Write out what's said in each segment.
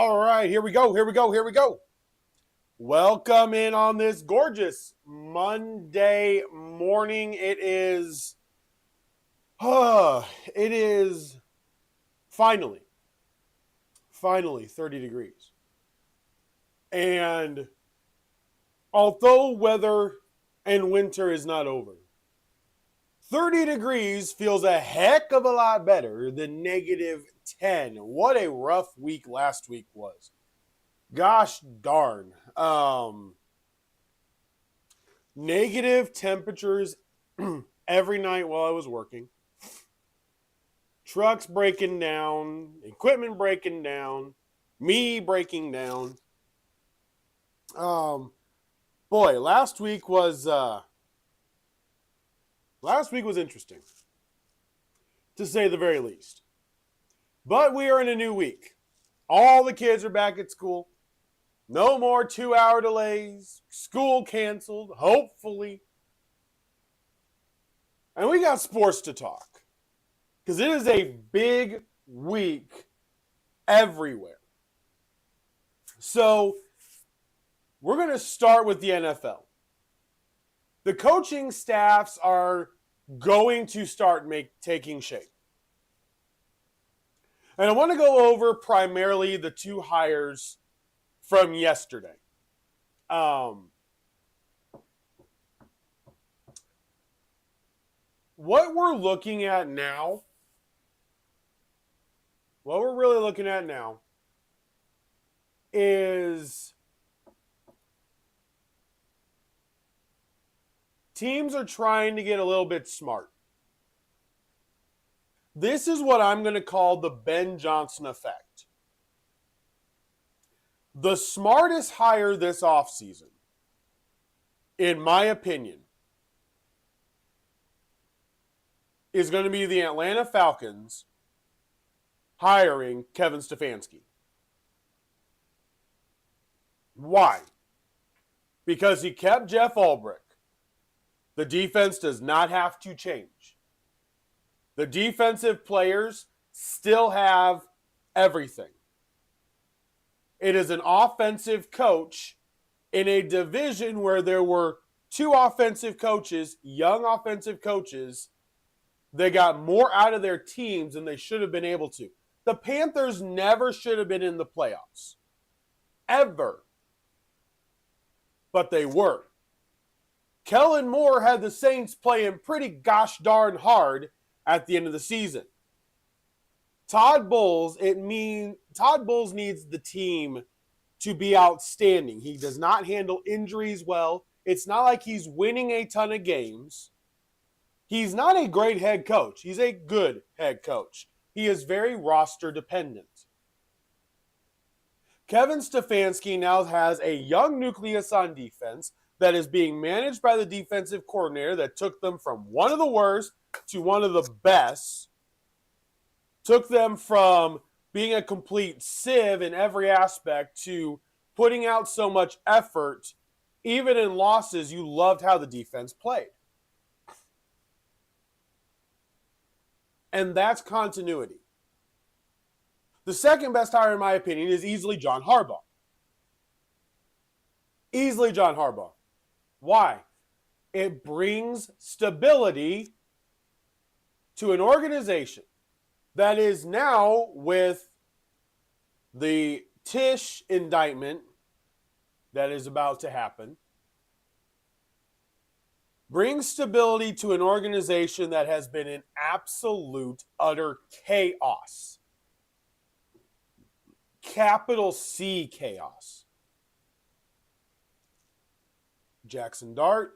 All right, here we go. Welcome in on this gorgeous Monday morning. It is finally 30 degrees. And although weather and winter is not over, 30 degrees feels a heck of a lot better than negative 10. What a rough week last week was. Gosh darn. Negative temperatures every night while I was working. Trucks breaking down, equipment breaking down, me breaking down. Boy, last week was interesting, to say the very least. But we are in a new week. All the kids are back at school. No more 2-hour delays. School canceled, hopefully. And we got sports to talk. Because it is a big week everywhere. So, we're going to start with the NFL. The coaching staffs are going to start taking shape. And I want to go over primarily the two hires from yesterday. What we're really looking at now is teams are trying to get a little bit smart. This is what I'm going to call the Ben Johnson effect. The smartest hire this offseason, in my opinion, is going to be the Atlanta Falcons hiring Kevin Stefanski. Why? Because he kept Jeff Ulbrich. The defense does not have to change. The defensive players still have everything. It is an offensive coach in a division where there were two offensive coaches, young offensive coaches. They got more out of their teams than they should have been able to. The Panthers never should have been in the playoffs. Ever. But they were. Kellen Moore had the Saints playing pretty gosh darn hard at the end of the season. Todd Bowles needs the team to be outstanding. He does not handle injuries well. It's not like he's winning a ton of games. He's not a great head coach. He's a good head coach. He is very roster dependent. Kevin Stefanski now has a young nucleus on defense that is being managed by the defensive coordinator that took them from one of the worst to one of the best. Took them from being a complete sieve in every aspect to putting out so much effort. Even in losses, you loved how the defense played. And that's continuity. The second best hire, in my opinion, is easily John Harbaugh. Easily John Harbaugh. Why? It brings stability to an organization that is now, with the Tisch indictment that is about to happen, brings stability to an organization that has been in absolute, utter chaos. Capital C chaos. Jackson Dart,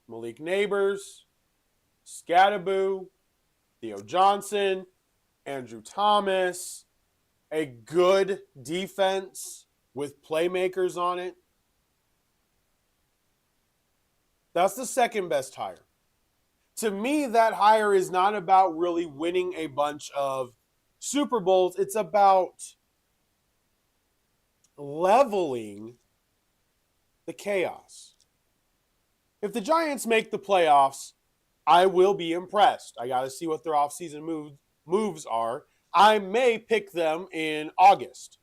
Malik Neighbors, Scattaboo, Theo Johnson, Andrew Thomas, a good defense with playmakers on it. That's the second best hire. To me, that hire is not about really winning a bunch of Super Bowls. It's about leveling the chaos. If the Giants make the playoffs, I will be impressed. I got to see what their offseason moves are. I may pick them in August.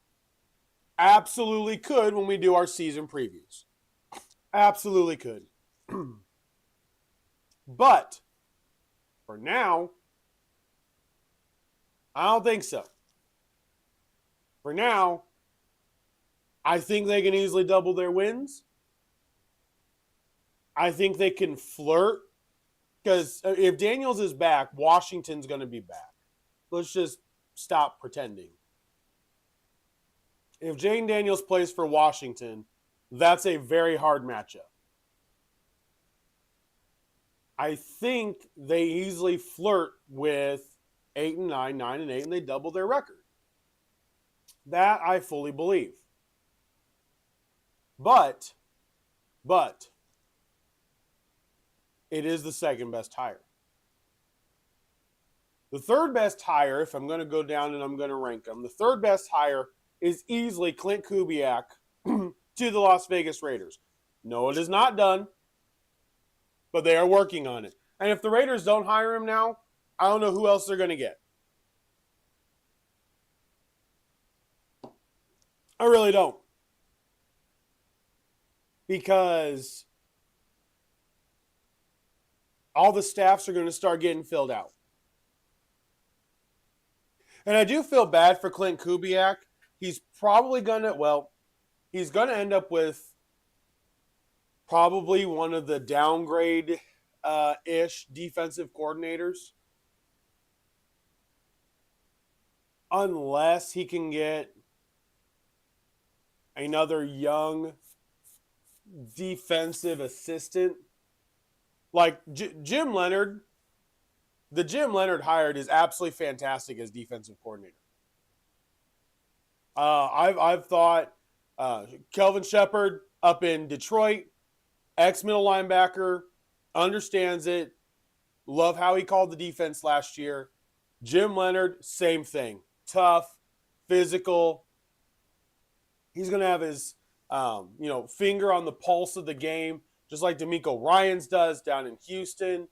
Absolutely could when we do our season previews. Absolutely could. But for now, I don't think so. For now, I think they can easily double their wins. I think they can flirt because if Daniels is back, Washington's going to be back. Let's just stop pretending. If Jane Daniels plays for Washington, that's a very hard matchup. I think they easily flirt with 8-9, 9-8, and they double their record. That I fully believe. But it is the second best hire. The third best hire, if I'm going to go down and I'm going to rank them, the third best hire is easily Clint Kubiak to the Las Vegas Raiders. No, it is not done, but they are working on it. And if the Raiders don't hire him now, I don't know who else they're going to get. I really don't. Because all the staffs are going to start getting filled out. And I do feel bad for Clint Kubiak. He's probably going to, he's going to end up with probably one of the downgrade-ish defensive coordinators. Unless he can get another young defensive assistant. Like Jim Leonard. The Jim Leonard hired is absolutely fantastic as defensive coordinator. I've thought Kelvin Shepard up in Detroit, ex-middle linebacker, understands it. Love how he called the defense last year. Jim Leonard, same thing. Tough, physical. He's going to have his finger on the pulse of the game, just like DeMeco Ryans does down in Houston.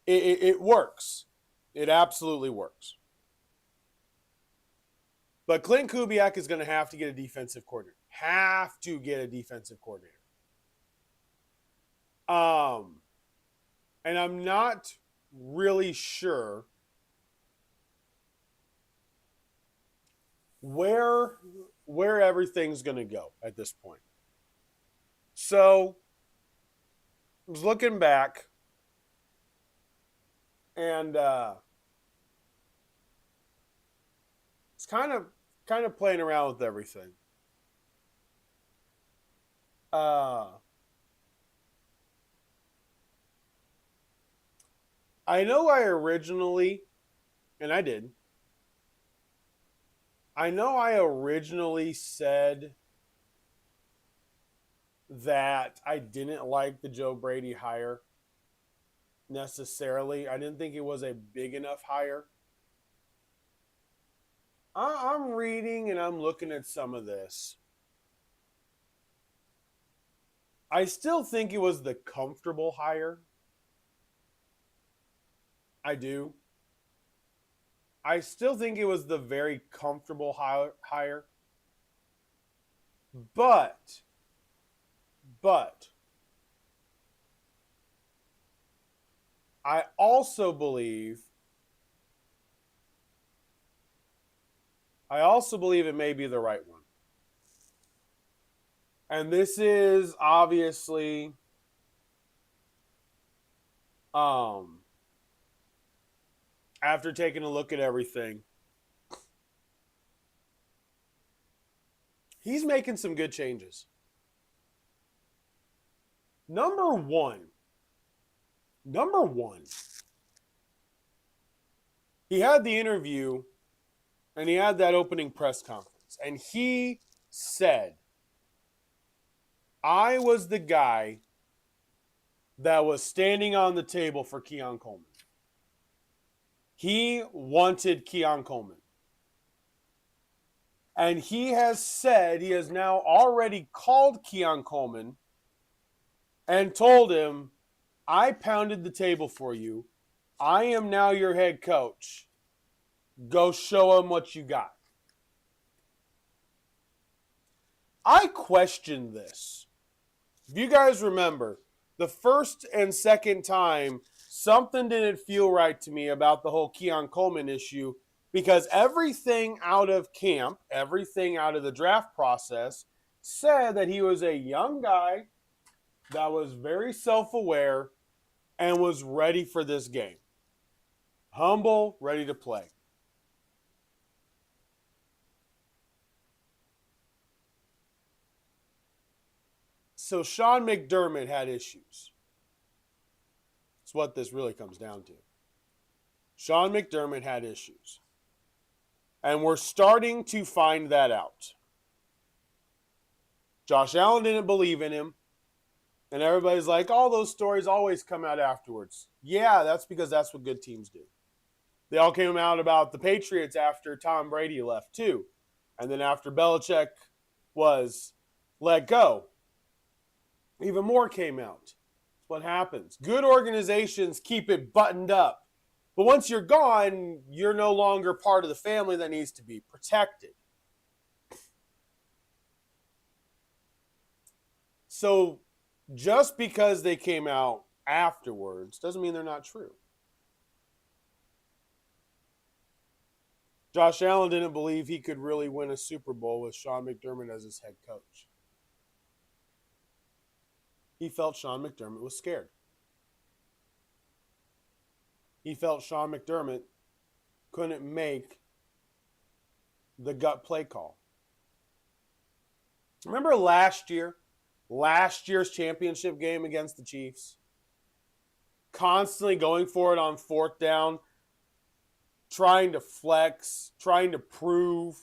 It works. It absolutely works. But Clint Kubiak is going to have to get a defensive coordinator. Have to get a defensive coordinator. And I'm not really sure where everything's going to go at this point. So, I was looking back, and it's kind of playing around with everything. I know I originally said that I didn't like the Joe Brady hire necessarily. I didn't think it was a big enough hire. I'm reading and I'm looking at some of this. I still think it was the comfortable hire. I do. I still think it was the very comfortable hire. But I also believe it may be the right one. And this is obviously after taking a look at everything, he's making some good changes. Number one, he had the interview and he had that opening press conference. And he said, I was the guy that was standing on the table for Keon Coleman. He wanted Keon Coleman. And he has said he has now already called Keon Coleman and told him, I pounded the table for you. I am now your head coach. Go show him what you got. I questioned this. If you guys remember, the first and second time, something didn't feel right to me about the whole Keon Coleman issue because everything out of camp, everything out of the draft process said that he was a young guy that was very self-aware and was ready for this game. Humble, ready to play. So Sean McDermott had issues. That's what this really comes down to. Sean McDermott had issues. And we're starting to find that out. Josh Allen didn't believe in him. And everybody's like, all those stories always come out afterwards. Yeah, that's because that's what good teams do. They all came out about the Patriots after Tom Brady left too. And then after Belichick was let go, even more came out. That's what happens. Good organizations keep it buttoned up. But once you're gone, you're no longer part of the family that needs to be protected. So just because they came out afterwards doesn't mean they're not true. Josh Allen didn't believe he could really win a Super Bowl with Sean McDermott as his head coach. He felt Sean McDermott was scared. He felt Sean McDermott couldn't make the gut play call. Remember last year's championship game against the Chiefs? Constantly going for it on fourth down, trying to flex, trying to prove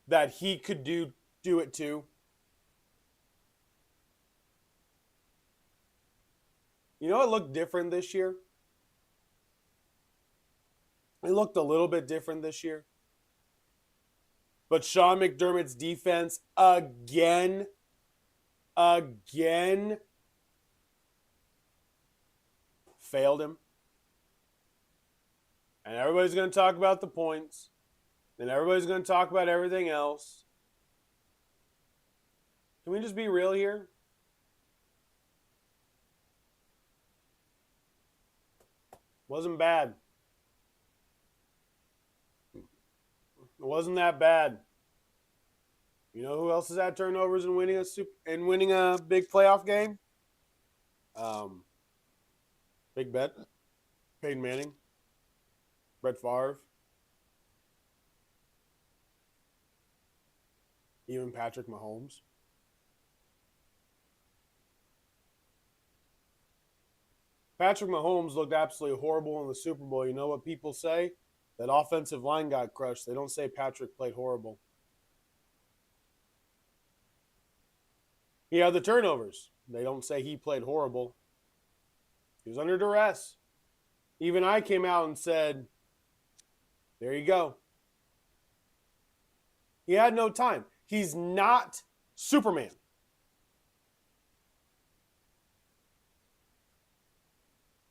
that he could do it too. You know, it looked different this year. It looked a little bit different this year. But Sean McDermott's defense again failed him. And everybody's going to talk about the points. And everybody's going to talk about everything else. Can we just be real here? Wasn't bad. It wasn't that bad. You know who else has had turnovers and winning a big playoff game? Big Bet. Peyton Manning. Brett Favre. Even Patrick Mahomes. Patrick Mahomes looked absolutely horrible in the Super Bowl. You know what people say? That offensive line got crushed. They don't say Patrick played horrible. He had the turnovers. They don't say he played horrible. He was under duress. Even I came out and said, there you go. He had no time. He's not Superman.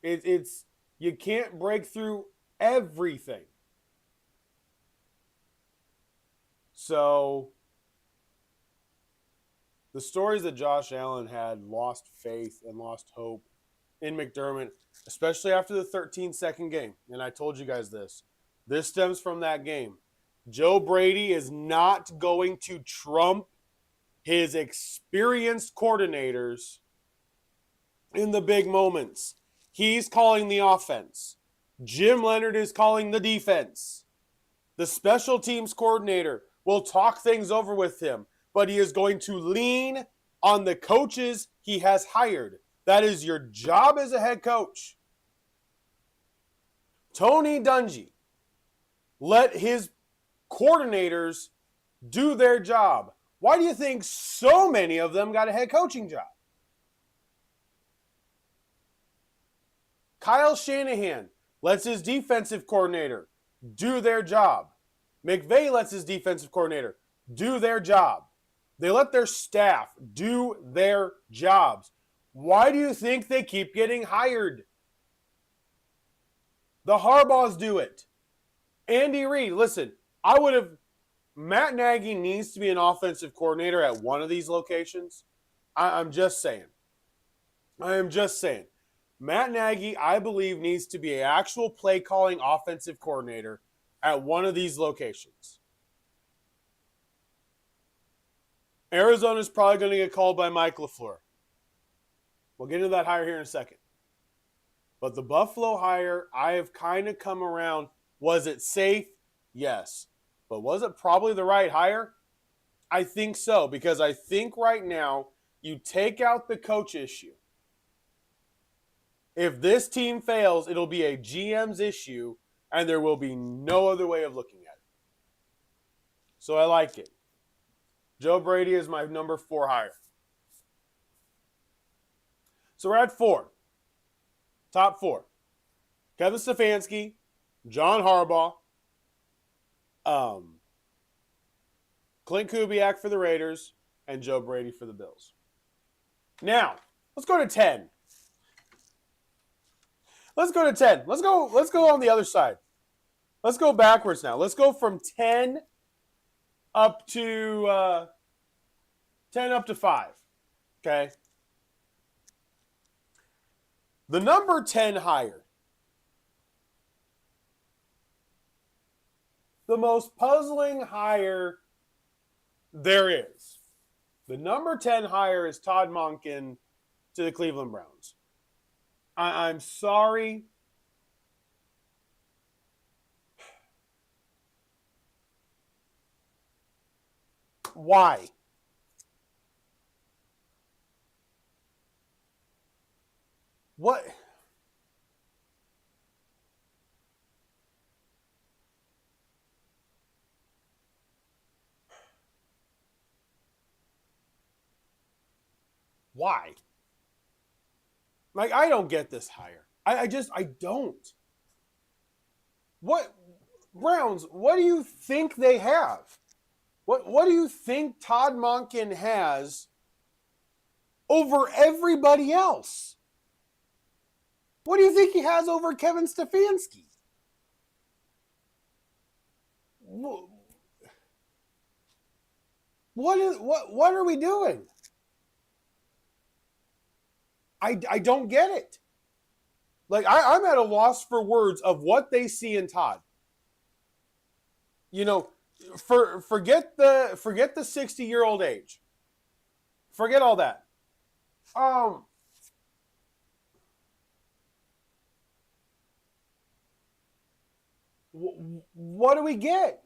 It's you can't break through everything. So the stories that Josh Allen had lost faith and lost hope in McDermott, especially after the 13-second game. And I told you guys this. This stems from that game. Joe Brady is not going to trump his experienced coordinators in the big moments. He's calling the offense. Jim Leonard is calling the defense. The special teams coordinator will talk things over with him, but he is going to lean on the coaches he has hired. That is your job as a head coach. Tony Dungy let his coordinators do their job. Why do you think so many of them got a head coaching job? Kyle Shanahan lets his defensive coordinator do their job. McVay lets his defensive coordinator do their job. They let their staff do their jobs. Why do you think they keep getting hired? The Harbaughs do it. Andy Reid, listen, I would have Matt Nagy needs to be an offensive coordinator at one of these locations. I'm just saying. I am just saying. Matt Nagy, I believe, needs to be an actual play calling offensive coordinator at one of these locations. Arizona's probably going to get called by Mike LaFleur. We'll get into that hire here in a second. But the Buffalo hire, I have kind of come around. Was it safe? Yes. But was it probably the right hire? I think so, because I think right now you take out the coach issue. If this team fails, it'll be a GM's issue, and there will be no other way of looking at it. So I like it. Joe Brady is my number 4 hire. So we're at 4. Top 4. Kevin Stefanski, John Harbaugh, Clint Kubiak for the Raiders, and Joe Brady for the Bills. Now, let's go to 10. Let's go to 10. Let's go on the other side. Let's go backwards now. Let's go from 10 up to 5. Okay? The number 10 hire. The most puzzling hire there is. The number 10 hire is Todd Monken to the Cleveland Browns. I'm sorry. Why? What? Why? Like, I don't get this hire. I don't. What, Browns, what do you think they have? What do you think Todd Monken has over everybody else? What do you think he has over Kevin Stefanski? What are we doing? I don't get it. Like, I'm at a loss for words of what they see in Todd. You know, forget the 60-year-old age. Forget all that. What do we get?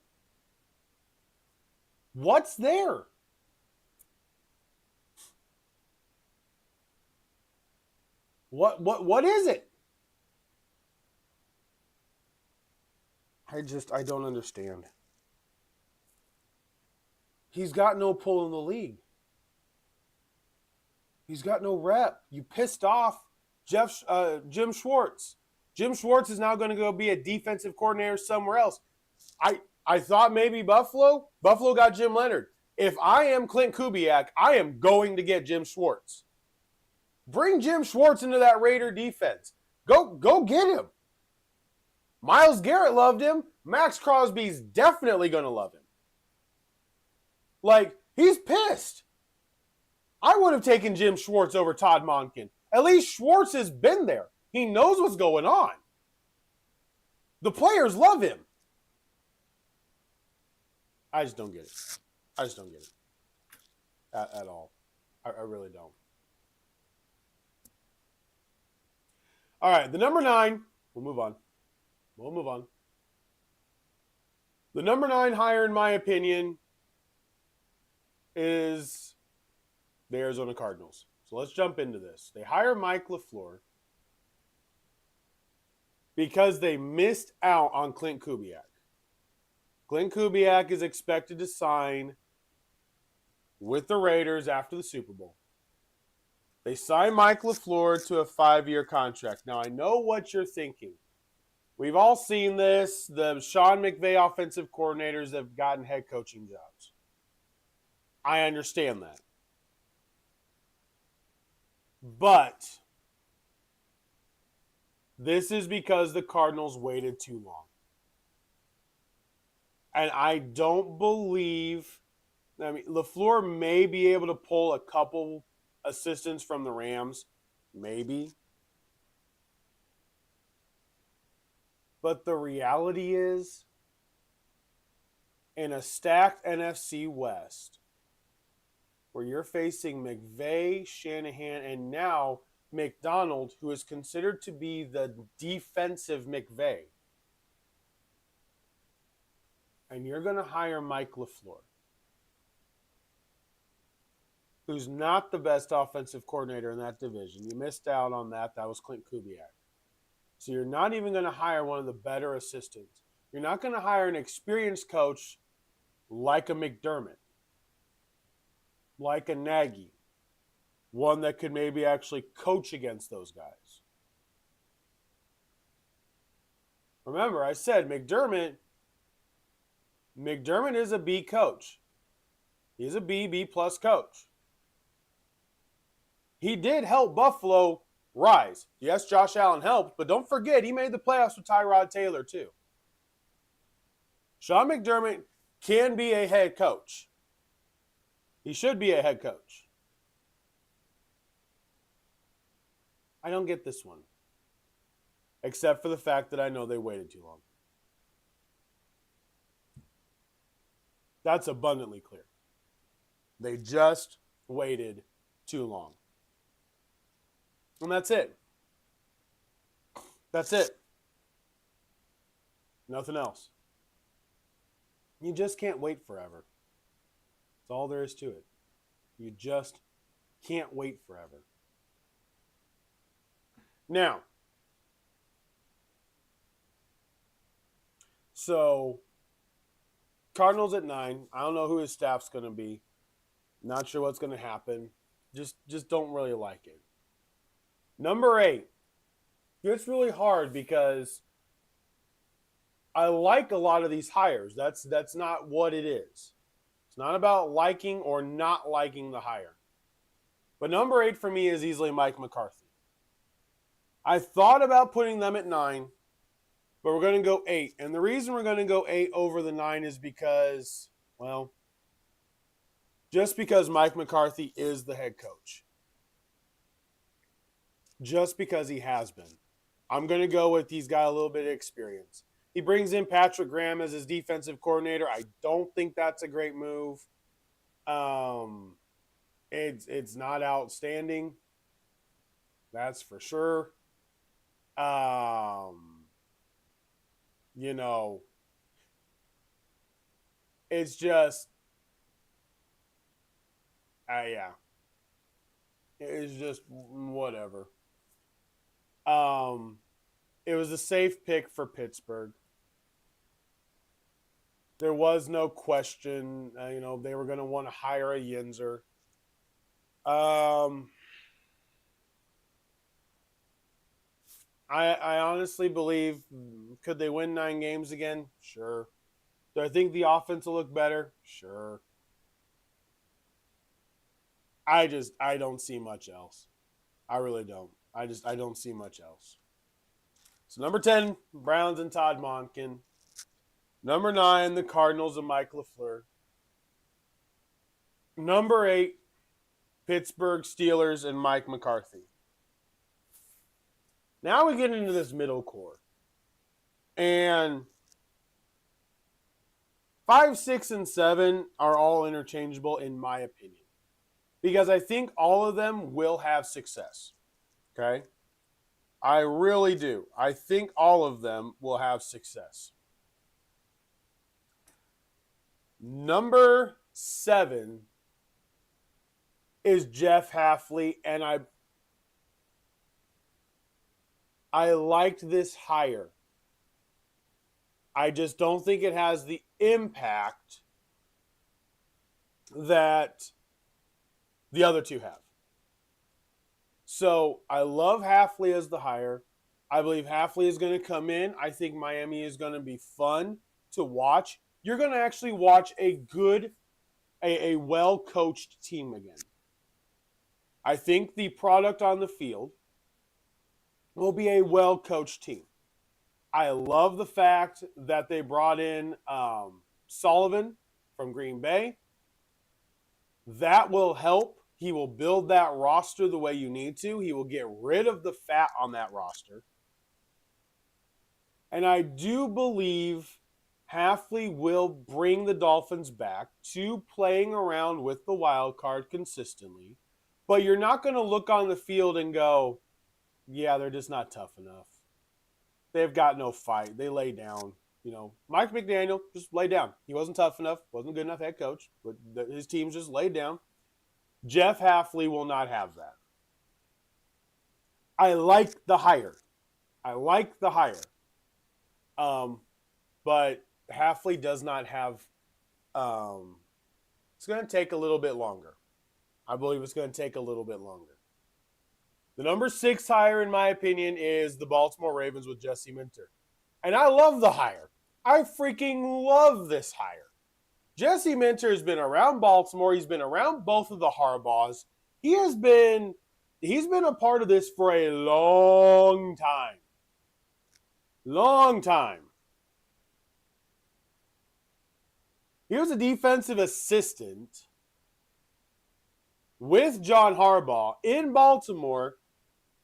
What's there? What is it? I don't understand. He's got no pull in the league. He's got no rep. You pissed off Jim Schwartz. Jim Schwartz is now going to go be a defensive coordinator somewhere else. I thought maybe Buffalo. Buffalo got Jim Leonhard. If I am Clint Kubiak, I am going to get Jim Schwartz. Bring Jim Schwartz into that Raider defense. Go get him. Myles Garrett loved him. Max Crosby's definitely going to love him. Like, he's pissed. I would have taken Jim Schwartz over Todd Monken. At least Schwartz has been there. He knows what's going on. The players love him. I just don't get it. I just don't get it. At all. I really don't. All right, the number 9. We'll move on. The number 9 hire, in my opinion, is the Arizona Cardinals. So let's jump into this. They hire Mike LaFleur because they missed out on Clint Kubiak. Clint Kubiak is expected to sign with the Raiders after the Super Bowl. They signed Mike LaFleur to a 5-year contract. Now, I know what you're thinking. We've all seen this. The Sean McVay offensive coordinators have gotten head coaching jobs. I understand that. But this is because the Cardinals waited too long. And I don't believe, I mean, LaFleur may be able to pull a couple assistants from the Rams, maybe. But the reality is, in a stacked NFC West, where you're facing McVay, Shanahan, and now McDonald, who is considered to be the defensive McVay, and you're going to hire Mike LaFleur, who's not the best offensive coordinator in that division. You missed out on that. That was Clint Kubiak. So you're not even going to hire one of the better assistants. You're not going to hire an experienced coach like a McDermott, like a Nagy, one that could maybe actually coach against those guys. Remember, I said McDermott is a B coach. He's a B plus coach. He did help Buffalo rise. Yes, Josh Allen helped, but don't forget he made the playoffs with Tyrod Taylor too. Sean McDermott can be a head coach. He should be a head coach. I don't get this one. Except for the fact that I know they waited too long. That's abundantly clear. They just waited too long. And that's it. That's it. Nothing else. You just can't wait forever. That's all there is to it. You just can't wait forever. Now, so Cardinals at 9. I don't know who his staff's going to be. Not sure what's going to happen. Just don't really like it. Number 8. It's really hard because I like a lot of these hires. That's not what it is. It's not about liking or not liking the hire. But number 8 for me is easily Mike McCarthy. I thought about putting them at 9, but we're going to go 8. And the reason we're going to go 8 over the 9 is because, well, just because Mike McCarthy is the head coach. Just because he has been. I'm going to go with he's got a little bit of experience. He brings in Patrick Graham as his defensive coordinator. I don't think that's a great move. It's not outstanding. That's for sure. It's just, yeah. It's just whatever. It was a safe pick for Pittsburgh. There was no question, they were going to want to hire a Yinzer. I honestly believe, could they win 9 games again? Sure. Do I think the offense will look better? Sure. I don't see much else. I really don't. I don't see much else. So number 10, Browns and Todd Monken. Number 9, the Cardinals and Mike LaFleur. Number 8, Pittsburgh Steelers and Mike McCarthy. Now we get into this middle core. And 5, 6, and 7 are all interchangeable in my opinion. Because I think all of them will have success. Okay? I really do. I think all of them will have success. Number 7 is Jeff Hafley, and I liked this hire. I just don't think it has the impact that the other two have. So I love Hafley as the hire. I believe Hafley is going to come in. I think Miami is going to be fun to watch. You're going to actually watch a well-coached team again. I think the product on the field will be a well-coached team. I love the fact that they brought in Sullivan from Green Bay. That will help. He will build that roster the way you need to. He will get rid of the fat on that roster. And I do believe Hafley will bring the Dolphins back to playing around with the wild card consistently. But you're not going to look on the field and go, yeah, they're just not tough enough. They've got no fight. They lay down. Mike McDaniel just laid down. He wasn't tough enough, wasn't good enough head coach, but his teams just laid down. Jeff Hafley will not have that. I like the hire. But Hafley does not have it's going to take a little bit longer. I believe it's going to take a little bit longer. The number 6 hire, in my opinion, is the Baltimore Ravens with Jesse Minter. And I love the hire. I freaking love this hire. Jesse Minter has been around Baltimore. He's been around both of the Harbaughs. He's been a part of this for a long time. Long time. He was a defensive assistant with John Harbaugh in Baltimore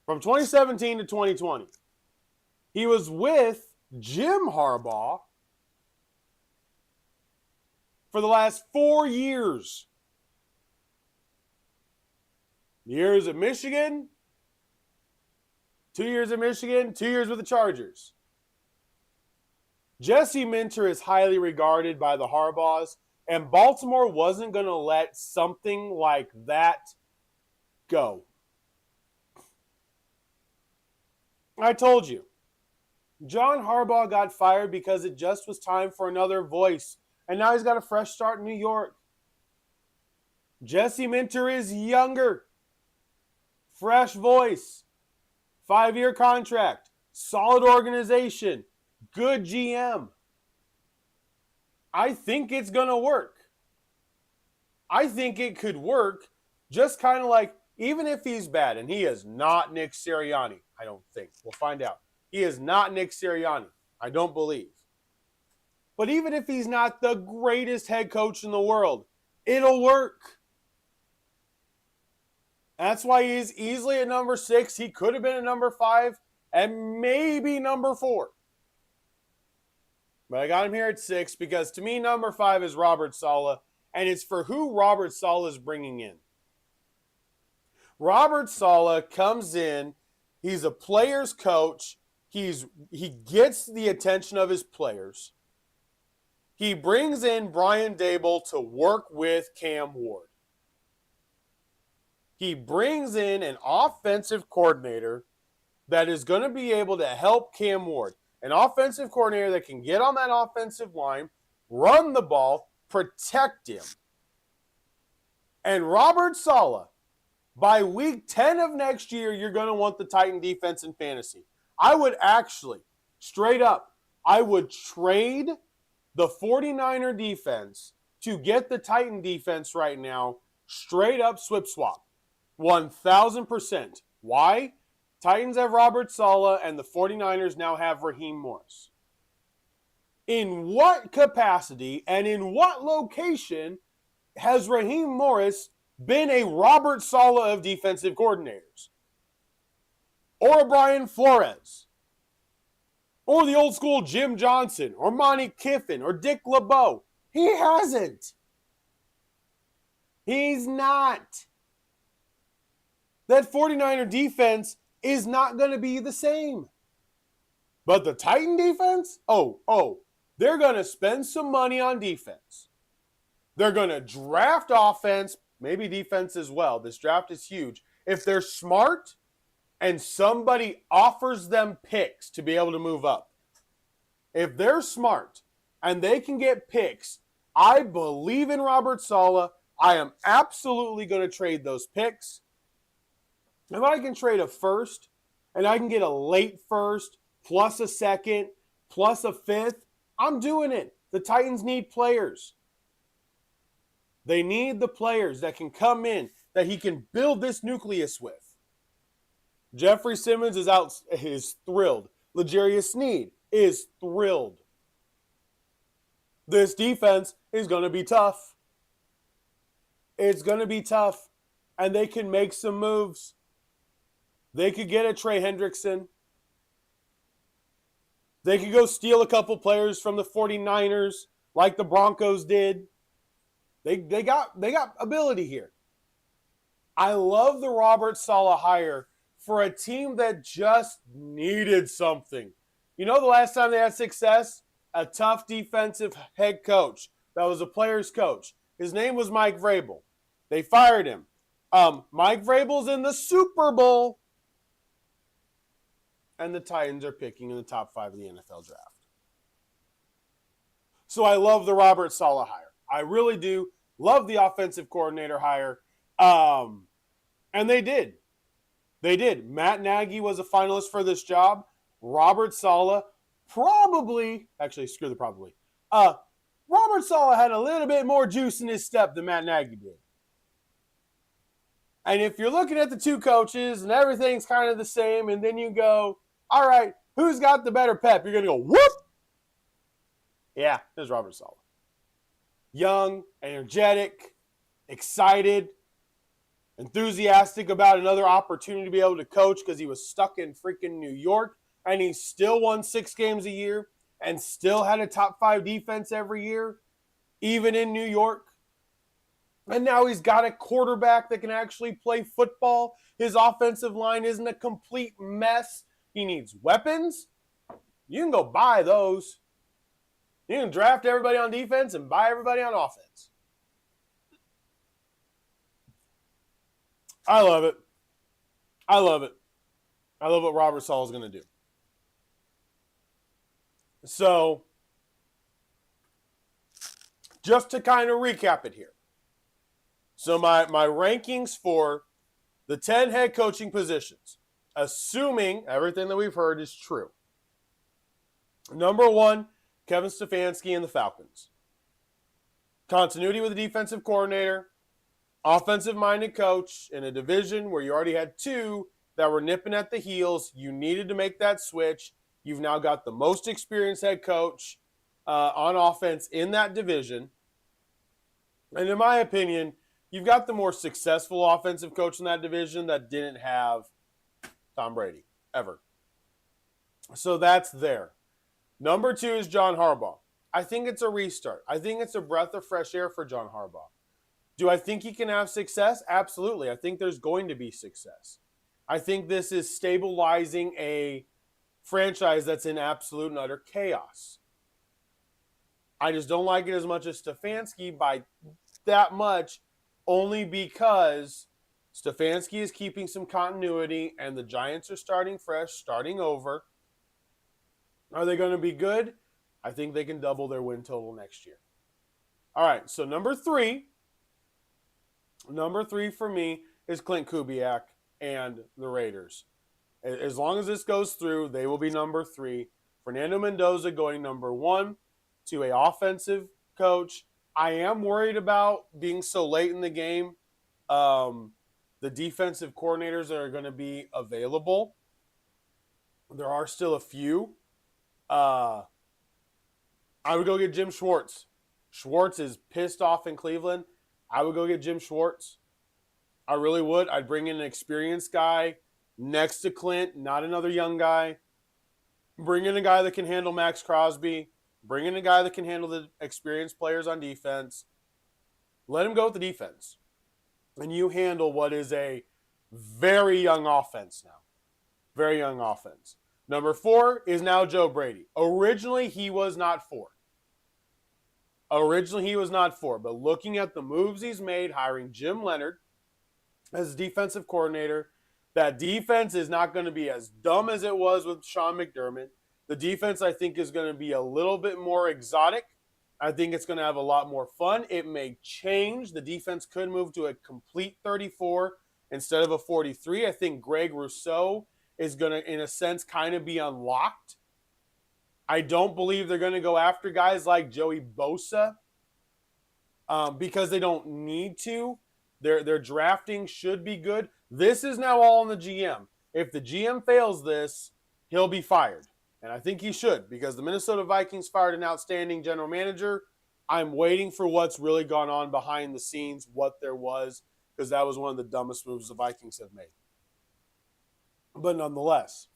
from 2017 to 2020. He was with Jim Harbaugh for the last 4 years. Years at Michigan, 2 years at Michigan, 2 years with the Chargers. Jesse Minter is highly regarded by the Harbaughs, and Baltimore wasn't going to let something like that go. I told you, John Harbaugh got fired because it just was time for another voice, and now he's got a fresh start in New York. Jesse Minter is younger, fresh voice, 5-year contract, solid organization, good GM. I think it's going to work. I think it could work just kind of like, even if he's bad, and he is not Nick Sirianni, I don't think. We'll find out. He is not Nick Sirianni. I don't believe. But even if he's not the greatest head coach in the world, it'll work. That's why he's easily at number 6. He could have been at number 5 and maybe number 4. But I got him here at 6 because to me, number 5 is Robert Saleh, and it's for who Robert Saleh is bringing in. Robert Saleh comes in. He's a player's coach. He gets the attention of his players. He brings in Brian Daboll to work with Cam Ward. He brings in an offensive coordinator that is going to be able to help Cam Ward. An offensive coordinator that can get on that offensive line, run the ball, protect him. And Robert Saleh, by week 10 of next year, you're going to want the Titan defense in fantasy. I would actually, straight up, I would trade the 49er defense to get the Titan defense right now, straight up swap. 1,000%. Why? Titans have Robert Saleh, and the 49ers now have Raheem Morris. In what capacity and in what location has Raheem Morris been a Robert Saleh of defensive coordinators? Or a Brian Flores? Or the old school Jim Johnson? Or Monty Kiffin? Or Dick LeBeau? He hasn't. He's not. That 49er defense is not going to be the same. But the Titan defense? They're going to spend some money on defense. They're going to draft offense, maybe defense as well. This draft is huge. If they're smart and somebody offers them picks to be able to move up, if they're smart and they can get picks, I believe in Robert Saleh. I am absolutely going to trade those picks. If I can trade a first and I can get a late first plus a second plus a fifth, I'm doing it. The Titans need players. They need the players that can come in, that he can build this nucleus with. Jeffrey Simmons is thrilled. L'Jarius Sneed is thrilled. This defense is going to be tough. It's going to be tough. And they can make some moves. They could get a Trey Hendrickson. They could go steal a couple players from the 49ers like the Broncos did. They got ability here. I love the Robert Saleh hire for a team that just needed something. You know the last time they had success? A tough defensive head coach that was a player's coach. His name was Mike Vrabel. They fired him. Mike Vrabel's in the Super Bowl. And the Titans are picking in the top 5 of the NFL draft. So I love the Robert Saleh hire. I really do. Love the offensive coordinator hire. And they did. They did. Matt Nagy was a finalist for this job. Robert Saleh probably, actually, screw the probably. Robert Saleh had a little bit more juice in his step than Matt Nagy did. And if you're looking at the two coaches and everything's kind of the same, and then you go, all right, who's got the better pep? You're going to go, whoop! Yeah, there's Robert Saleh. Young, energetic, excited, enthusiastic about another opportunity to be able to coach because he was stuck in freaking New York, and he still won 6 games a year and still had a top 5 defense every year, even in New York. And now he's got a quarterback that can actually play football. His offensive line isn't a complete mess. He needs weapons. You can go buy those. You can draft everybody on defense and buy everybody on offense. I love it. I love it. I love what Robert Saleh is going to do. So, just to kind of recap it here. So my rankings for the 10 head coaching positions, assuming everything that we've heard is true. Number 1, Kevin Stefanski and the Falcons. Continuity with the defensive coordinator, offensive-minded coach in a division where you already had 2 that were nipping at the heels. You needed to make that switch. You've now got the most experienced head coach on offense in that division. And in my opinion, you've got the more successful offensive coach in that division that didn't have Tom Brady, ever. So that's there. Number 2 is John Harbaugh. I think it's a restart. I think it's a breath of fresh air for John Harbaugh. Do I think he can have success? Absolutely. I think there's going to be success. I think this is stabilizing a franchise that's in absolute and utter chaos. I just don't like it as much as Stefanski by that much, only because Stefanski is keeping some continuity and the Giants are starting fresh, starting over. Are they going to be good? I think they can double their win total next year. All right, so number 3 for me is Clint Kubiak and the Raiders. As long as this goes through, they will be number 3. Fernando Mendoza going number 1 to an offensive coach. I am worried about being so late in the game. The defensive coordinators that are going to be available. There are still a few. I would go get Jim Schwartz. Schwartz is pissed off in Cleveland. I would go get Jim Schwartz. I really would. I'd bring in an experienced guy next to Clint, not another young guy. Bring in a guy that can handle Max Crosby. Bring in a guy that can handle the experienced players on defense. Let him go with the defense. And you handle what is a very young offense now. Very young offense. Number 4 is now Joe Brady. Originally, he was not 4. But looking at the moves he's made, hiring Jim Leonard as defensive coordinator, that defense is not going to be as dumb as it was with Sean McDermott. The defense, I think, is going to be a little bit more exotic. I think it's going to have a lot more fun. It may change. The defense could move to a complete 34 instead of a 43. I think Greg Rousseau is going to, in a sense, kind of be unlocked. I don't believe they're going to go after guys like Joey Bosa because they don't need to. Their drafting should be good. This is now all on the GM. If the GM fails this, he'll be fired. And I think he should, because the Minnesota Vikings fired an outstanding general manager I'm waiting for what's really gone on behind the scenes, what there was, because that was one of the dumbest moves the Vikings have made. But nonetheless,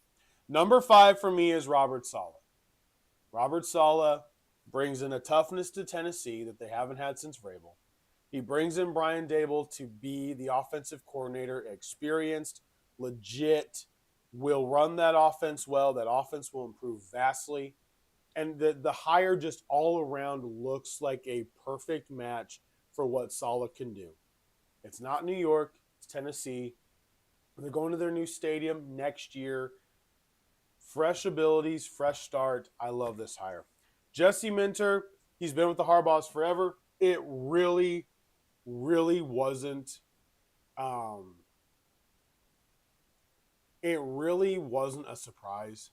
number 5 for me is Robert Saleh. Robert Saleh brings in a toughness to Tennessee that they haven't had since Vrabel. He brings in Brian Daboll to be the offensive coordinator, experienced, legit, will run that offense well. That offense will improve vastly. And the hire just all around looks like a perfect match for what Saleh can do. It's not New York, it's Tennessee. They're going to their new stadium next year. Fresh abilities, fresh start. I love this hire. Jesse Minter, he's been with the Harbaughs forever. It really, really wasn't. It really wasn't a surprise.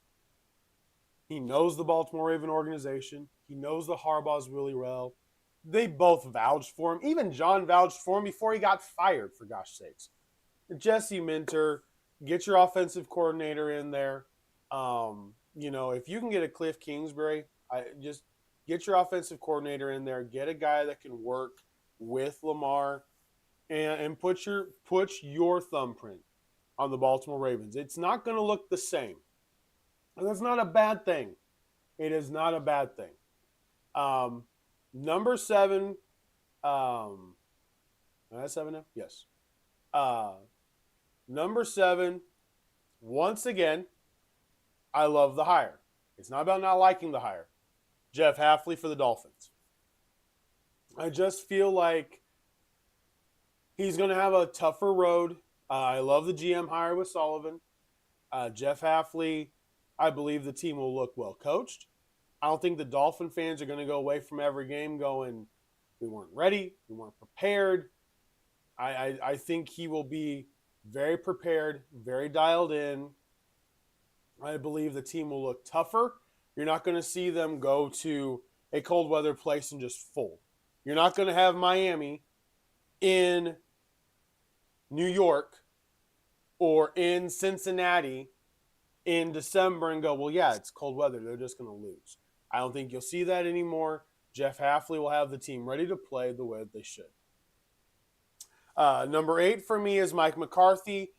He knows the Baltimore Raven organization. He knows the Harbaughs really well. They both vouched for him. Even John vouched for him before he got fired, for gosh sakes. Jesse Minter, get your offensive coordinator in there. If you can get a Cliff Kingsbury, just get your offensive coordinator in there. Get a guy that can work with Lamar and put your thumbprint on the Baltimore Ravens. It's not going to look the same. And that's not a bad thing. It is not a bad thing. Number 7, am I at 7 now? Yes. Number 7, once again, I love the hire. It's not about not liking the hire. Jeff Hafley for the Dolphins. I just feel like he's going to have a tougher road. I love the GM hire with Sullivan. Jeff Hafley, I believe the team will look well coached. I don't think the Dolphin fans are going to go away from every game going, we weren't ready, we weren't prepared. I think he will be very prepared, very dialed in. I believe the team will look tougher. You're not going to see them go to a cold weather place and just fold. You're not going to have Miami in New York or in Cincinnati in December and go, well, yeah, it's cold weather. They're just going to lose. I don't think you'll see that anymore. Jeff Hafley will have the team ready to play the way that they should. Number 8 for me is Mike McCarthy,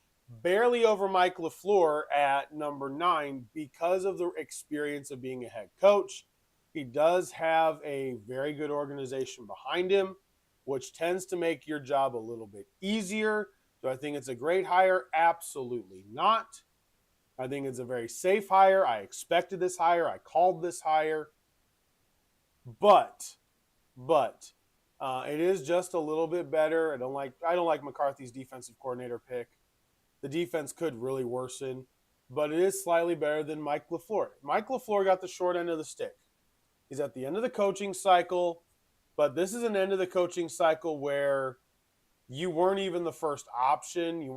barely over Mike LaFleur at number 9 because of the experience of being a head coach. He does have a very good organization behind him, which tends to make your job a little bit easier. Do I think it's a great hire? Absolutely not. I think it's a very safe hire. I expected this hire. I called this hire. But it is just a little bit better. I don't like McCarthy's defensive coordinator pick. The defense could really worsen, but it is slightly better than Mike LaFleur. Mike LaFleur got the short end of the stick. He's at the end of the coaching cycle, but this is an end of the coaching cycle where you weren't even the first option.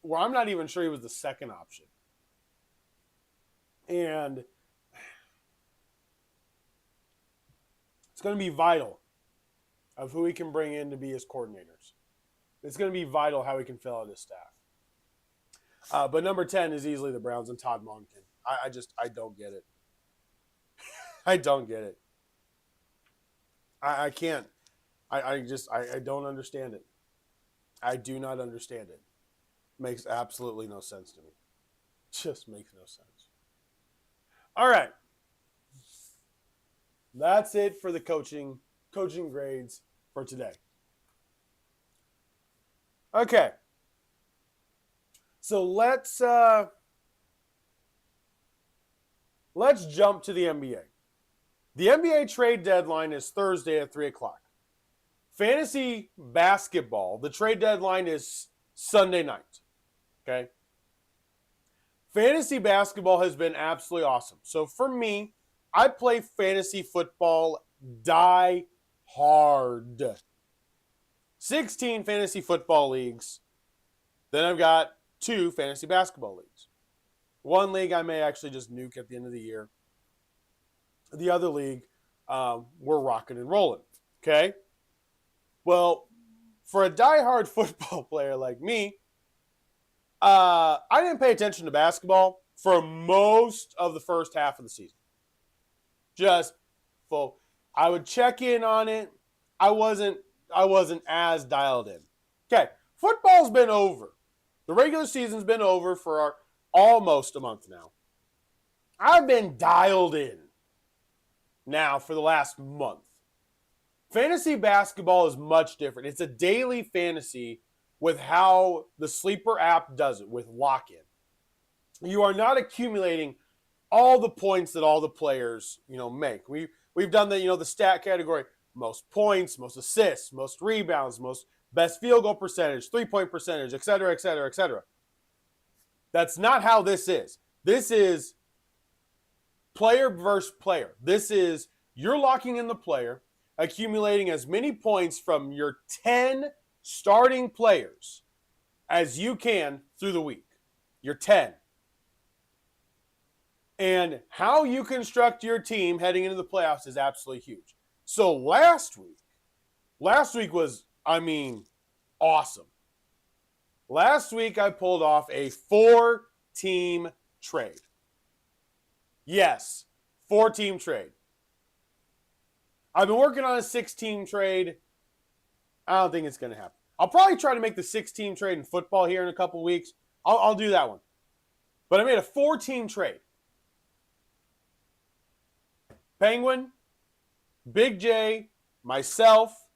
I'm not even sure he was the second option. And it's going to be vital of who he can bring in to be his coordinators. It's going to be vital how he can fill out his staff. But number 10 is easily the Browns and Todd Monken. I don't get it. I don't get it. I can't. I don't understand it. I do not understand it. Makes absolutely no sense to me. Just makes no sense. All right. That's it for the coaching grades for today. Okay. So let's jump to the NBA. The NBA trade deadline is Thursday at 3 o'clock. Fantasy basketball, the trade deadline is Sunday night. Okay? Fantasy basketball has been absolutely awesome. So for me, I play fantasy football die hard. 16 fantasy football leagues. Then I've got 2 fantasy basketball leagues. One league I may actually just nuke at the end of the year. The other league, we're rocking and rolling. Okay? Well, for a diehard football player like me, I didn't pay attention to basketball for most of the first half of the season. Just full. I would check in on it. I wasn't as dialed in. Okay, football's been over. The regular season's been over for almost a month now. I've been dialed in now for the last month. Fantasy basketball is much different. It's a daily fantasy with how the Sleeper app does it with lock-in. You are not accumulating all the points that all the players, make. We've done the stat category: most points, most assists, most rebounds, most best field goal percentage, 3-point percentage, et cetera, et cetera, et cetera. That's not how this is. This is player versus player. This is you're locking in the player, accumulating as many points from your 10 starting players as you can through the week. Your 10. And how you construct your team heading into the playoffs is absolutely huge. So last week was, awesome. Last week I pulled off a 4-team trade. Yes, 4-team trade. I've been working on a 6-team trade. I don't think it's going to happen. I'll probably try to make the 6-team trade in football here in a couple weeks. I'll do that one. But I made a 4-team trade. Penguin, Big J, myself,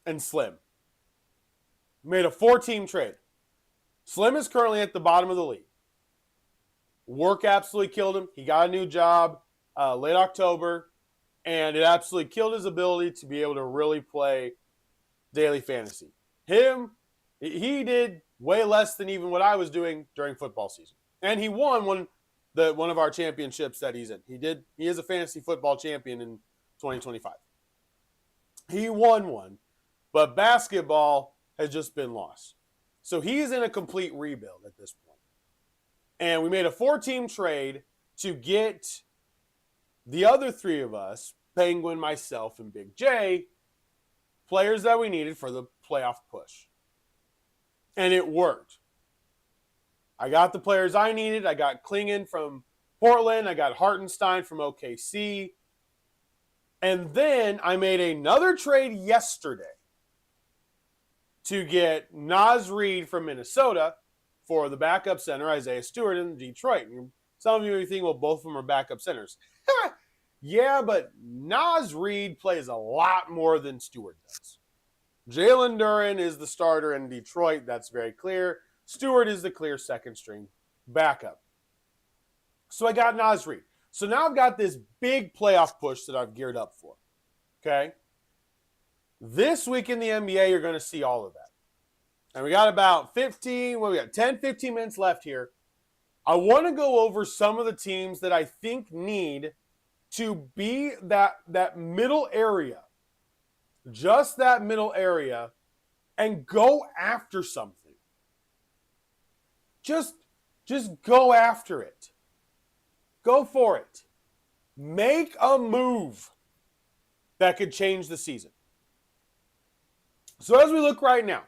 and Slim. Made a 4-team trade. Slim is currently at the bottom of the league. Work absolutely killed him. He got a new job late October, and it absolutely killed his ability to be able to really play daily fantasy. He did way less than even what I was doing during football season. And he won one of our championships that he's in. He is a fantasy football champion in 2025. He won one, but basketball has just been lost. So he's in a complete rebuild at this point. And we made a 4-team trade to get the other 3 of us, Penguin, myself, and Big J, players that we needed for the playoff push. And it worked. I got the players I needed. I got Klingon from Portland. I got Hartenstein from OKC. And then I made another trade yesterday to get Naz Reid from Minnesota for the backup center, Isaiah Stewart, in Detroit. And some of you may think, well, both of them are backup centers. Yeah, but Naz Reid plays a lot more than Stewart does. Jalen Duren is the starter in Detroit. That's very clear. Stewart is the clear second-string backup. So I got Naz Reid. So now I've got this big playoff push that I've geared up for. Okay? This week in the NBA, you're going to see all of that. And we got about 10, 15 minutes left here. I want to go over some of the teams that I think need to be that middle area. Just that middle area. And go after something. Just go after it. Go for it. Make a move that could change the season. So as we look right now,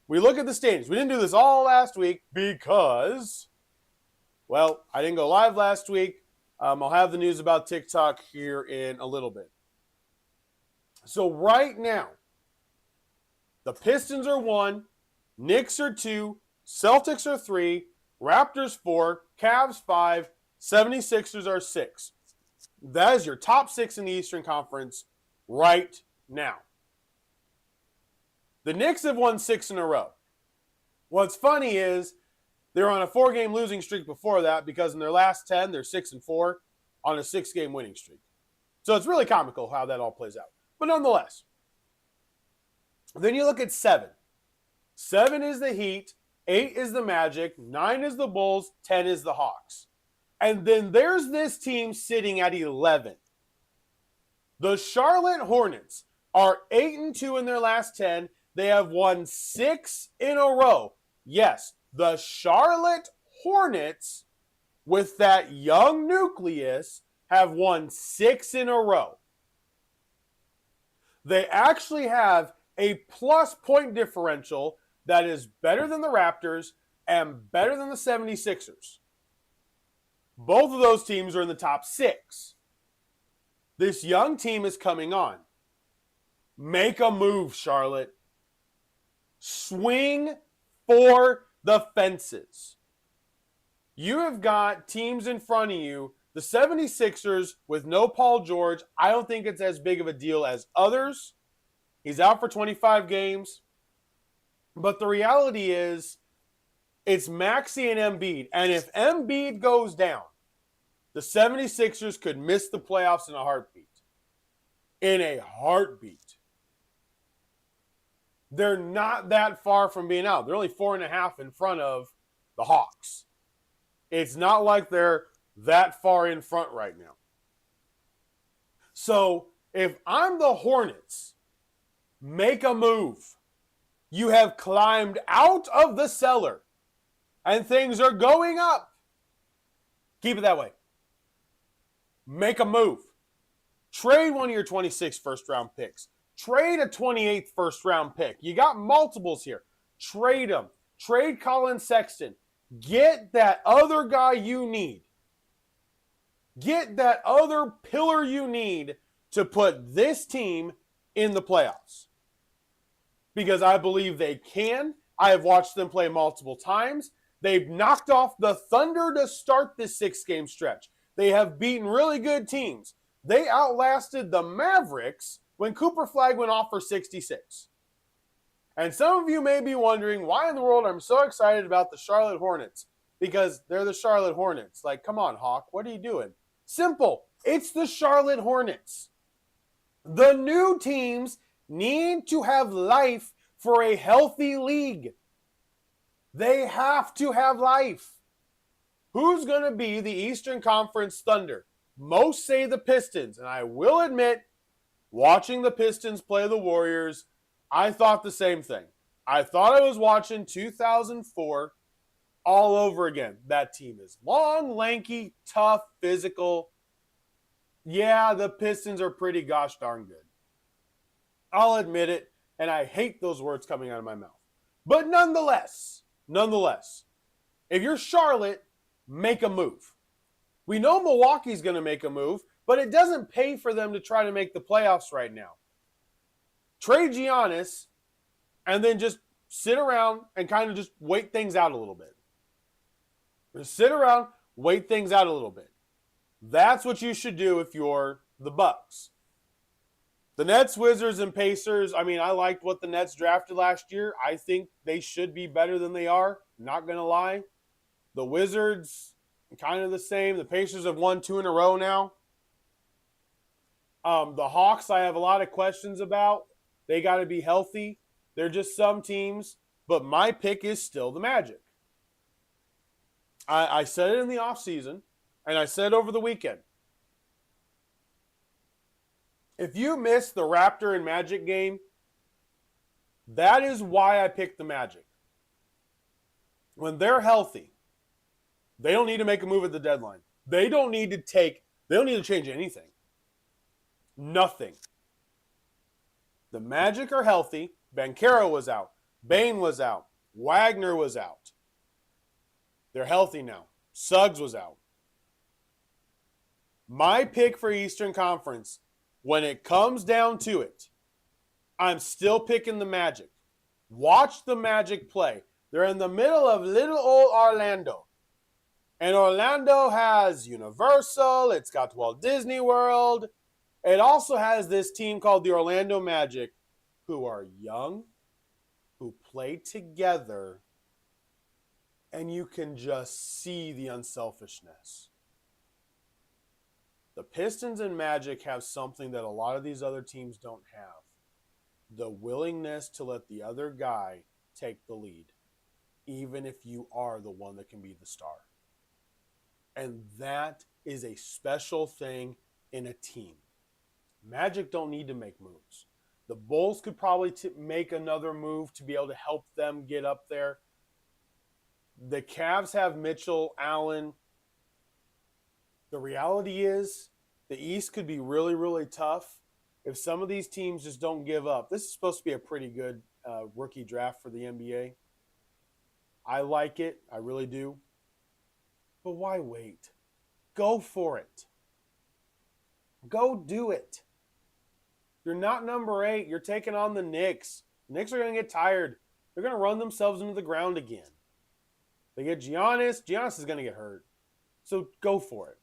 we look at the standings. We didn't do this all last week because, well, I didn't go live last week. I'll have the news about TikTok here in a little bit. So right now, the Pistons are 1, Knicks are 2, Celtics are 3, Raptors 4, Cavs 5, 76ers are 6. That is your top 6 in the Eastern Conference right now. The Knicks have won 6 in a row. What's funny is they're on a 4-game losing streak before that because in their last 10, they're 6-4 on a 6-game winning streak. So it's really comical how that all plays out. But nonetheless, then you look at 7. 7 is the Heat, 8 is the Magic, 9 is the Bulls, 10 is the Hawks. And then there's this team sitting at 11. The Charlotte Hornets are 8-2 in their last 10. They have won 6 in a row. Yes, the Charlotte Hornets, with that young nucleus, have won 6 in a row. They actually have a plus point differential that is better than the Raptors and better than the 76ers. Both of those teams are in the top 6. This young team is coming on. Make a move, Charlotte. Swing for the fences. You have got teams in front of you. The 76ers with no Paul George, I don't think it's as big of a deal as others. He's out for 25 games. But the reality is, it's Maxey and Embiid. And if Embiid goes down, the 76ers could miss the playoffs in a heartbeat. In a heartbeat. They're not that far from being out. They're only 4.5 in front of the Hawks. It's not like they're that far in front right now. So if I'm the Hornets, make a move. You have climbed out of the cellar and things are going up. Keep it that way. Make a move. Trade one of your 26 first-round picks. Trade a 28th first-round pick. You got multiples here. Trade them. Trade Colin Sexton. Get that other guy you need. Get that other pillar you need to put this team in the playoffs. Because I believe they can. I have watched them play multiple times. They've knocked off the Thunder to start this 6-game stretch. They have beaten really good teams. They outlasted the Mavericks when Cooper Flag went off for 66. And some of you may be wondering why in the world I'm so excited about the Charlotte Hornets. Because they're the Charlotte Hornets. Like, come on, Hawk, what are you doing? Simple. It's the Charlotte Hornets. The new teams need to have life for a healthy league. They have to have life. Who's going to be the Eastern Conference Thunder? Most say the Pistons. And I will admit, watching the Pistons play the Warriors, I thought the same thing. I thought I was watching 2004 all over again. That team is long, lanky, tough, physical. Yeah, the Pistons are pretty gosh darn good. I'll admit it, and I hate those words coming out of my mouth. But nonetheless, if you're Charlotte, make a move. We know Milwaukee's going to make a move, but it doesn't pay for them to try to make the playoffs right now. Trade Giannis and then just sit around and kind of just wait things out a little bit. Just sit around, wait things out a little bit. That's what you should do if you're the Bucks. The Nets, Wizards, and Pacers, I mean, I liked what the Nets drafted last year. I think they should be better than they are. Not going to lie. The Wizards, kind of the same. The Pacers have won 2 in a row now. The Hawks, I have a lot of questions about. They got to be healthy. They're just some teams. But my pick is still the Magic. I said it in the offseason, and I said over the weekend. If you miss the Raptor and Magic game, that is why I picked the Magic. When they're healthy, they don't need to make a move at the deadline. They don't need to change anything. Nothing. The Magic are healthy. Banchero was out. Bane was out. Wagner was out. They're healthy now. Suggs was out. My pick for Eastern Conference, when it comes down to it, I'm still picking the Magic. Watch the Magic play. They're in the middle of little old Orlando. And Orlando has Universal. It's got Walt Disney World. It also has this team called the Orlando Magic, who are young, who play together, and you can just see the unselfishness. The Pistons and Magic have something that a lot of these other teams don't have. The willingness to let the other guy take the lead, even if you are the one that can be the star. And that is a special thing in a team. Magic don't need to make moves. The Bulls could probably make another move to be able to help them get up there. The Cavs have Mitchell, Allen. The reality is the East could be really, really tough if some of these teams just don't give up. This is supposed to be a pretty good rookie draft for the NBA. I like it. I really do. But why wait? Go for it. Go do it. You're not number 8. You're taking on the Knicks. The Knicks are going to get tired. They're going to run themselves into the ground again. They get Giannis. Giannis is going to get hurt. So go for it.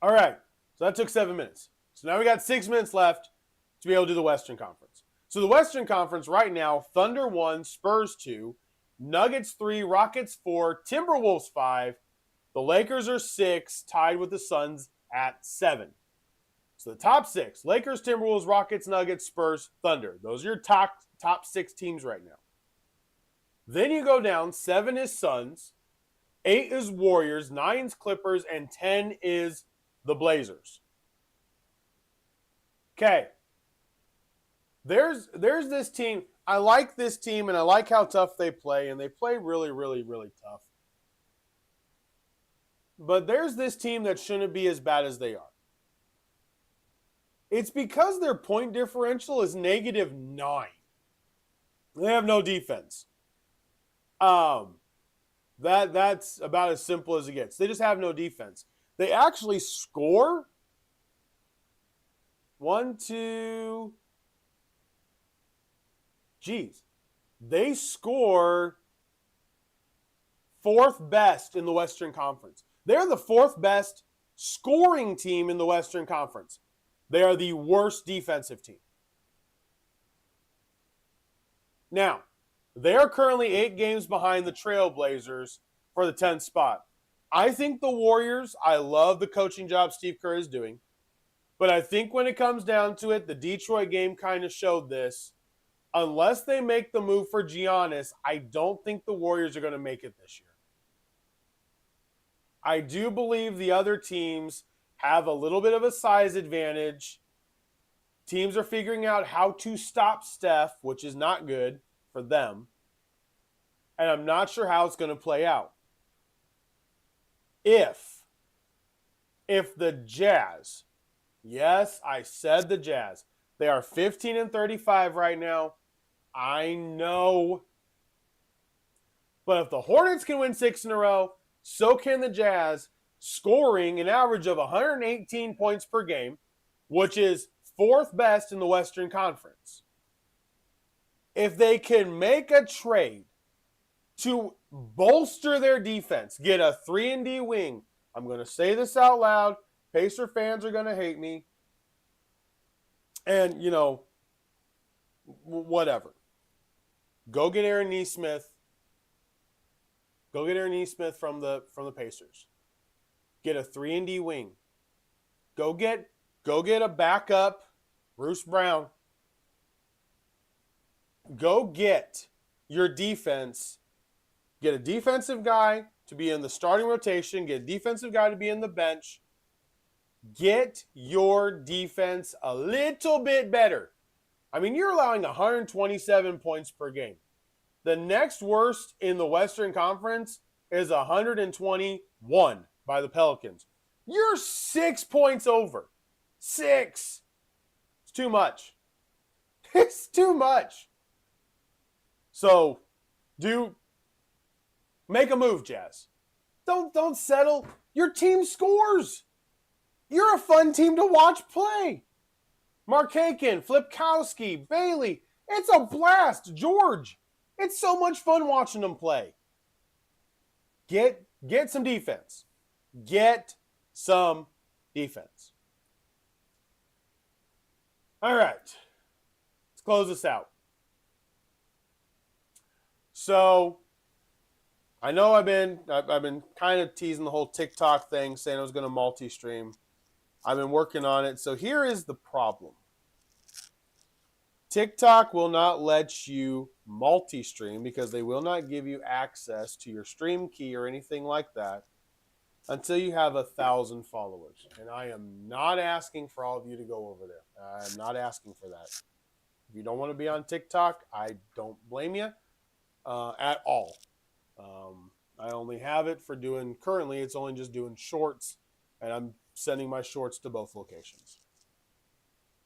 All right. So that took 7 minutes. So now we got 6 minutes left to be able to do the Western Conference. So the Western Conference right now, Thunder 1, Spurs 2, Nuggets 3, Rockets 4, Timberwolves 5. The Lakers are 6, tied with the Suns at 7. So the top 6, Lakers, Timberwolves, Rockets, Nuggets, Spurs, Thunder. Those are your top 6 teams right now. Then you go down, 7 is Suns, 8 is Warriors, 9 is Clippers, and 10 is the Blazers. Okay. There's this team. I like this team, and I like how tough they play, and they play really, really, really tough. But there's this team that shouldn't be as bad as they are. It's because their point differential is -9. They have no defense. That's about as simple as it gets. They just have no defense. They actually score 1, 2. They score 4th best in the Western Conference. They're the 4th best scoring team in the Western Conference. They are the worst defensive team. Now, they are currently 8 games behind the Trailblazers for the 10th spot. I think the Warriors, I love the coaching job Steve Kerr is doing. But I think when it comes down to it, the Detroit game kind of showed this. Unless they make the move for Giannis, I don't think the Warriors are going to make it this year. I do believe the other teams have a little bit of a size advantage. Teams are figuring out how to stop Steph, which is not good for them. And I'm not sure how it's going to play out. If the Jazz, yes, I said the Jazz, they are 15-35 right now. I know. But if the Hornets can win 6 in a row, so can the Jazz, scoring an average of 118 points per game, which is 4th best in the Western Conference. If they can make a trade to bolster their defense, get a 3-and-D wing, I'm going to say this out loud. Pacer fans are going to hate me. And, whatever. Go get Aaron Nesmith. Go get Aaron Nesmith from the Pacers. Get a 3-and-D wing. Go get a backup, Bruce Brown. Go get your defense. Get a defensive guy to be in the starting rotation. Get a defensive guy to be in the bench. Get your defense a little bit better. I mean, you're allowing 127 points per game. The next worst in the Western Conference is 121 by the Pelicans. You're 6 points over. 6. It's too much. It's too much. So, make a move, Jazz. Don't settle. Your team scores. You're a fun team to watch play. Markkanen, Flipkowski, Bailey. It's a blast. George. It's so much fun watching them play. Get some defense. Get some defense. All right. Let's close this out. So, I know I've been kind of teasing the whole TikTok thing, saying I was going to multi-stream. I've been working on it. So here is the problem. TikTok will not let you multi-stream because they will not give you access to your stream key or anything like that until you have 1,000 followers. And I am not asking for all of you to go over there. I'm not asking for that. If you don't want to be on TikTok, I don't blame you at all. I only have it for currently it's only just doing shorts, and I'm sending my shorts to both locations.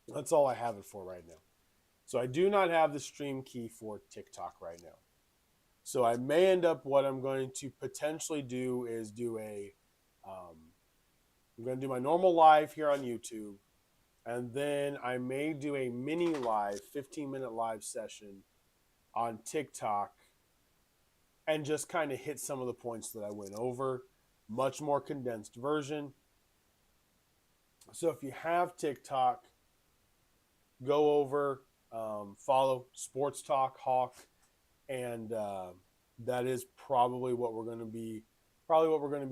That's all I have it for right now. So I do not have the stream key for TikTok right now. So I may end up, what I'm going to potentially do is do a I'm going to do my normal live here on YouTube. And then I may do a mini live, 15-minute live session on TikTok and just kind of hit some of the points that I went over. Much more condensed version. So if you have TikTok, go over, follow Sports Talk Hawk, and that is probably what we're going to be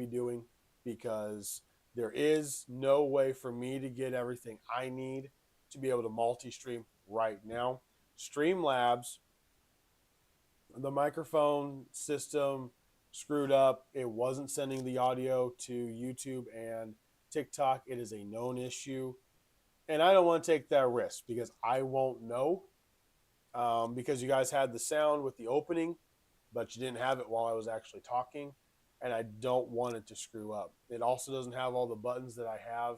doing, because there is no way for me to get everything I need to be able to multi-stream right now. Streamlabs, the microphone system screwed up. It wasn't sending the audio to YouTube and TikTok. It is a known issue. And I don't want to take that risk because I won't know, because you guys had the sound with the opening, but you didn't have it while I was actually talking. And I don't want it to screw up. It also doesn't have all the buttons that I have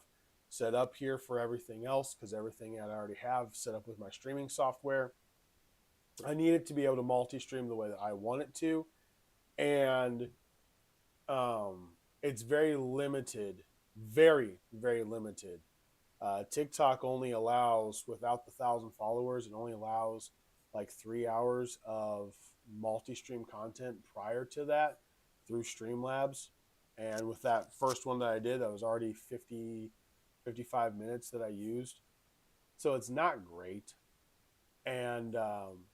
set up here for everything else, because everything I already have set up with my streaming software. I need it to be able to multi-stream the way that I want it to. And it's very limited, very, very limited. TikTok only allows, without the 1,000 followers, it only allows like 3 hours of multi-stream content prior to that through Streamlabs. And with that first one that I did, that was already 55 minutes that I used. So it's not great. And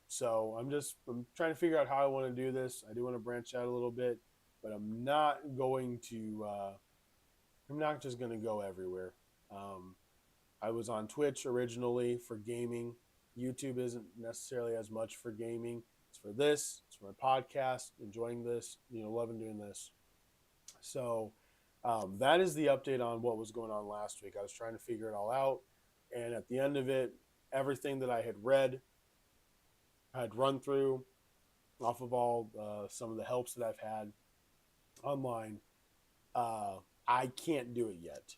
so I'm trying to figure out how I want to do this. I do want to branch out a little bit, but I'm not just going to go everywhere. I was on Twitch originally for gaming. YouTube isn't necessarily as much for gaming. It's for this. It's for my podcast. Enjoying this. Loving doing this. So that is the update on what was going on last week. I was trying to figure it all out. And at the end of it, everything that I had read, I had run through off of all some of the helps that I've had online. I can't do it yet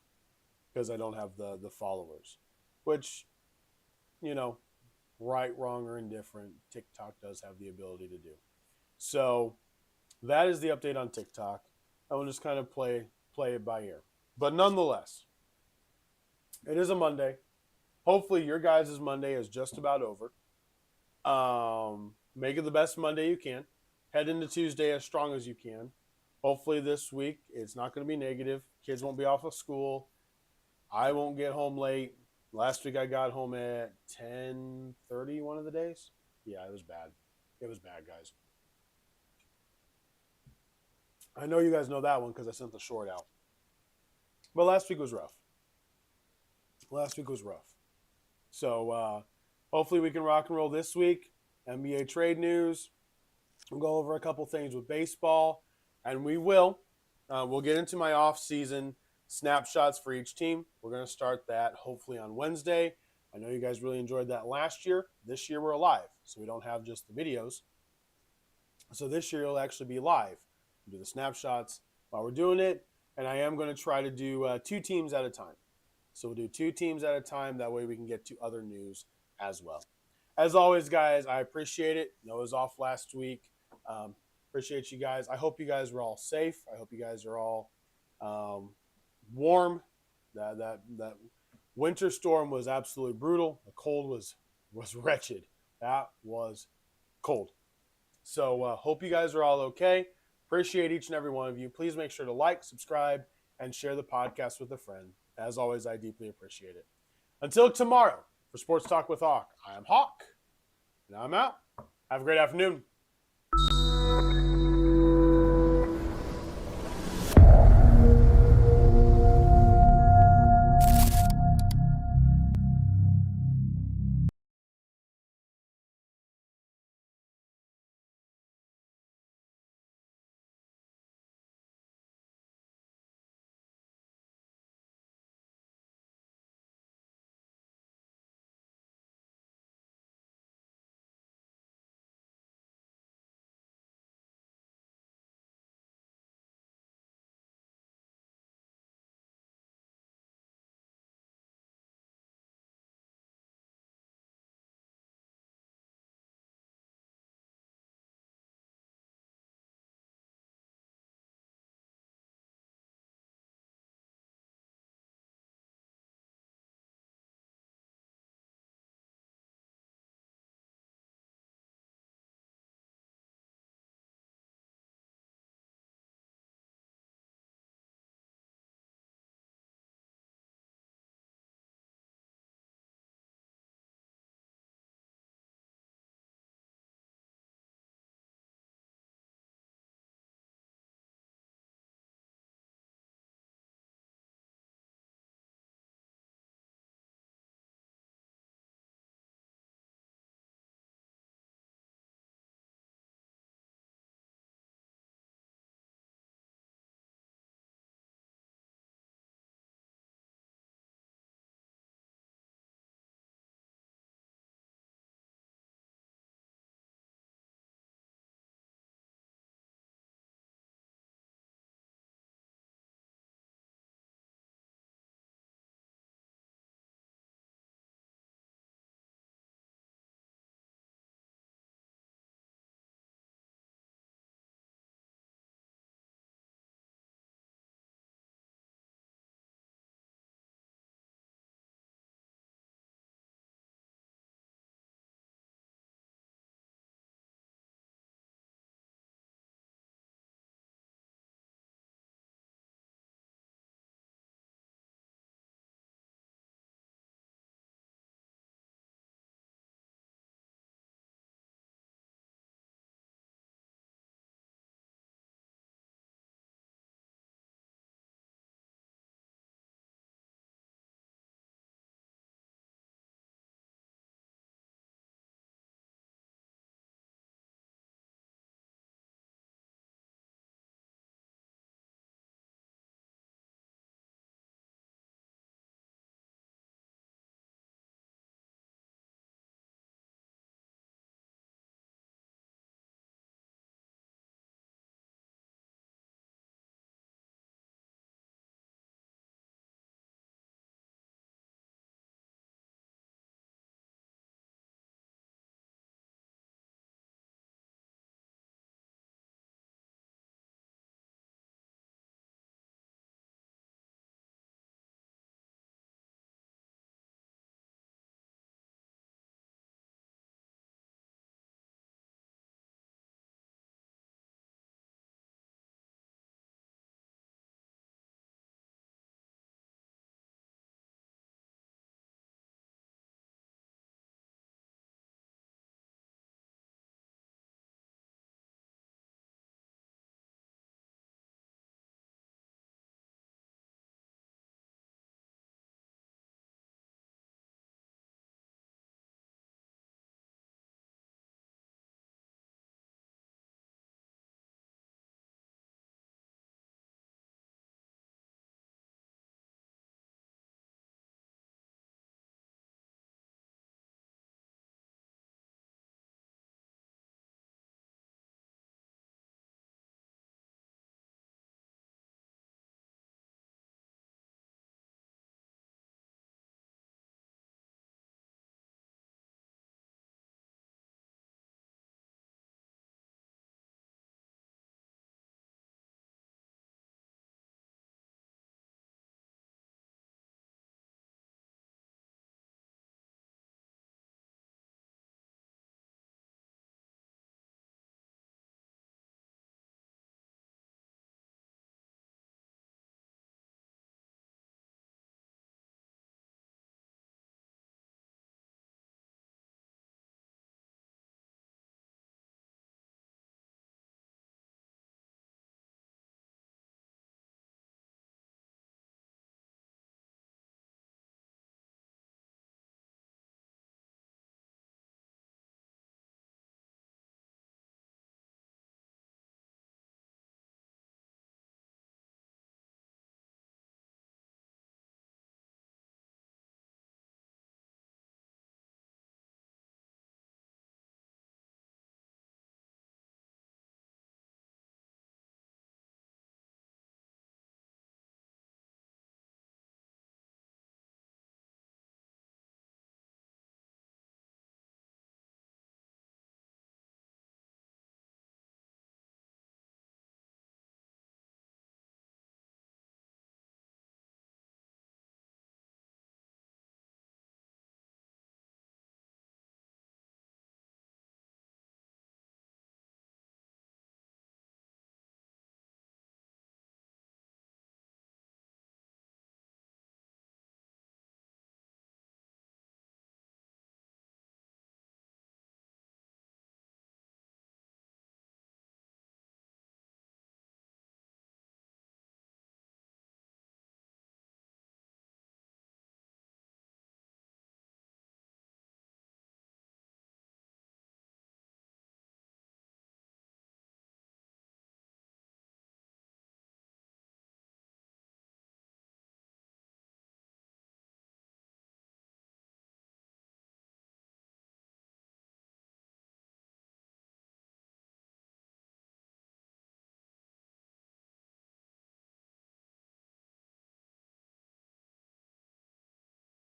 because I don't have the followers, which, right, wrong, or indifferent, TikTok does have the ability to do. So that is the update on TikTok. I will just kind of play it by ear. But nonetheless, it is a Monday. Hopefully your guys' Monday is just about over. Make it the best Monday you can. Head into Tuesday as strong as you can. Hopefully this week it's not going to be negative. Kids won't be off of school. I won't get home late. Last week I got home at 10:30 one of the days. Yeah, it was bad. It was bad, guys. I know you guys know that one because I sent the short out. But last week was rough. So hopefully we can rock and roll this week. NBA trade news. We'll go over a couple things with baseball. And we will. We'll get into my off-season snapshots for each team. We're going to start that hopefully on Wednesday. I know you guys really enjoyed that last year. This year we're live, so we don't have just the videos. So this year it'll actually be live. We'll do the snapshots while we're doing it. And I am going to try to do 2 teams at a time. So we'll do 2 teams at a time. That way we can get to other news as well. As always, guys, I appreciate it. Noah's off last week. Appreciate you guys. I hope you guys were all safe. I hope you guys are all warm. That winter storm was absolutely brutal. The cold was wretched. That was cold. So hope you guys are all okay. Appreciate each and every one of you. Please make sure to like, subscribe, and share the podcast with a friend. As always, I deeply appreciate it. Until tomorrow, for Sports Talk with Hawk, I am Hawk, and I'm out. Have a great afternoon.